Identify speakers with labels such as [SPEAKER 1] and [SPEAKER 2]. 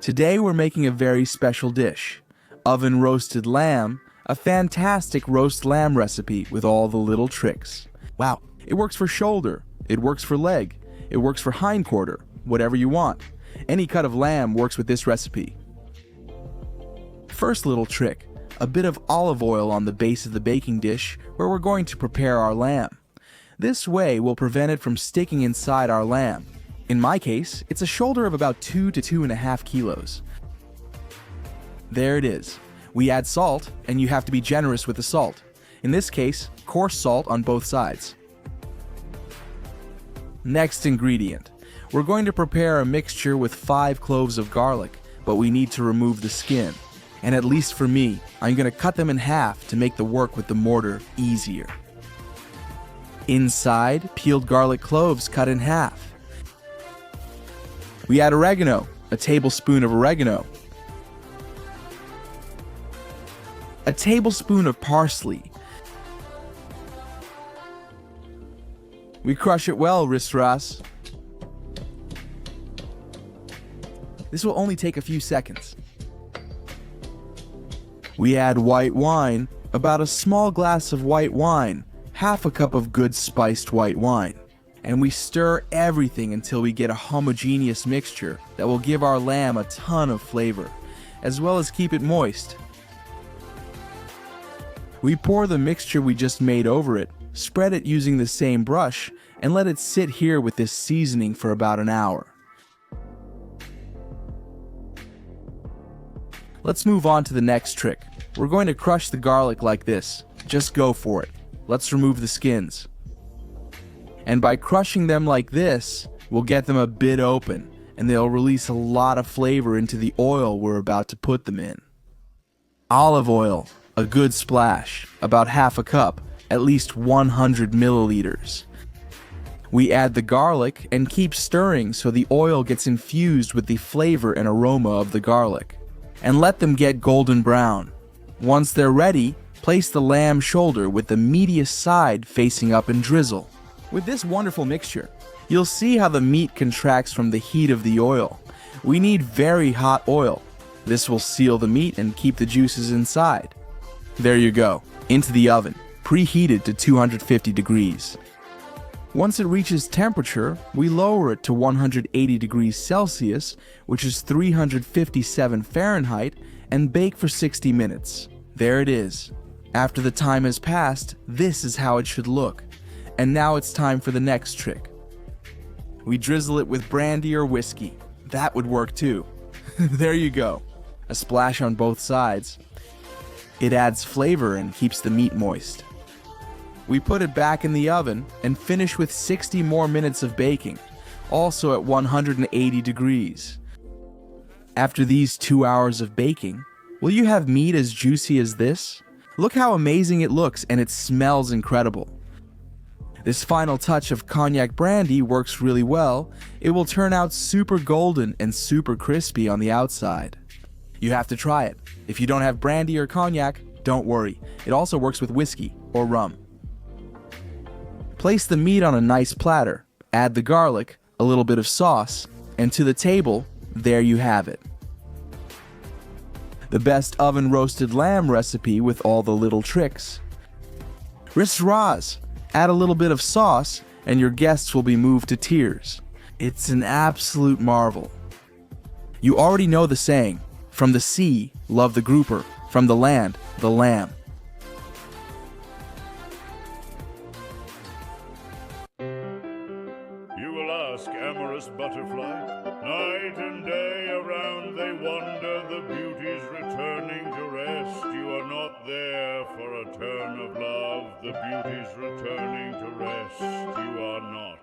[SPEAKER 1] Today we're making a very special dish, oven roasted lamb, a fantastic roast lamb recipe with all the little tricks. Wow, it works for shoulder, it works for leg, it works for hindquarter, whatever you want. Any cut of lamb works with this recipe. First little trick, a bit of olive oil on the base of the baking dish where we're going to prepare our lamb. This way will prevent it from sticking inside our lamb. In my case, it's a shoulder of about 2 to 2.5 kilos. There it is. We add salt, and you have to be generous with the salt. In this case, coarse salt on both sides. Next ingredient. We're going to prepare a mixture with 5 cloves of garlic, but we need to remove the skin. And at least for me, I'm going to cut them in half to make the work with the mortar easier. Inside, peeled garlic cloves cut in half. We add oregano, a tablespoon of oregano, a tablespoon of parsley. We crush it well, Ras. This will only take a few seconds. We add white wine, about a small glass of white wine, half a cup of good spiced white wine. And we stir everything until we get a homogeneous mixture that will give our lamb a ton of flavor, as well as keep it moist. We pour the mixture we just made over it, spread it using the same brush, and let it sit here with this seasoning for about an hour. Let's move on to the next trick. We're going to crush the garlic like this. Just go for it. Let's remove the skins. And by crushing them like this, we'll get them a bit open, and they'll release a lot of flavor into the oil we're about to put them in. Olive oil, a good splash, about half a cup, at least 100 milliliters. We add the garlic and keep stirring so the oil gets infused with the flavor and aroma of the garlic. And let them get golden brown. Once they're ready, place the lamb shoulder with the meatiest side facing up and drizzle. With this wonderful mixture, you'll see how the meat contracts from the heat of the oil. We need very hot oil. This will seal the meat and keep the juices inside. There you go, into the oven, preheated to 250 degrees. Once it reaches temperature, we lower it to 180 degrees Celsius, which is 357 Fahrenheit, and bake for 60 minutes. There it is. After the time has passed, this is how it should look. And now it's time for the next trick. We drizzle it with brandy or whiskey. That would work too. There you go. A splash on both sides. It adds flavor and keeps the meat moist. We put it back in the oven and finish with 60 more minutes of baking, also at 180 degrees. After these 2 hours of baking, will you have meat as juicy as this? Look how amazing it looks, and it smells incredible. This final touch of cognac brandy works really well. It will turn out super golden and super crispy on the outside. You have to try it. If you don't have brandy or cognac, don't worry. It also works with whiskey or rum. Place the meat on a nice platter, add the garlic, a little bit of sauce, and to the table, there you have it. The best oven roasted lamb recipe with all the little tricks. Ras. Add a little bit of sauce, and your guests will be moved to tears. It's an absolute marvel. You already know the saying, from the sea, love the grouper, from the land, the lamb.
[SPEAKER 2] You will ask, amorous butterfly, night and day around they wander, the beauties returning to rest. You are not there for a turn of love, the beauties returning to rest. You are not.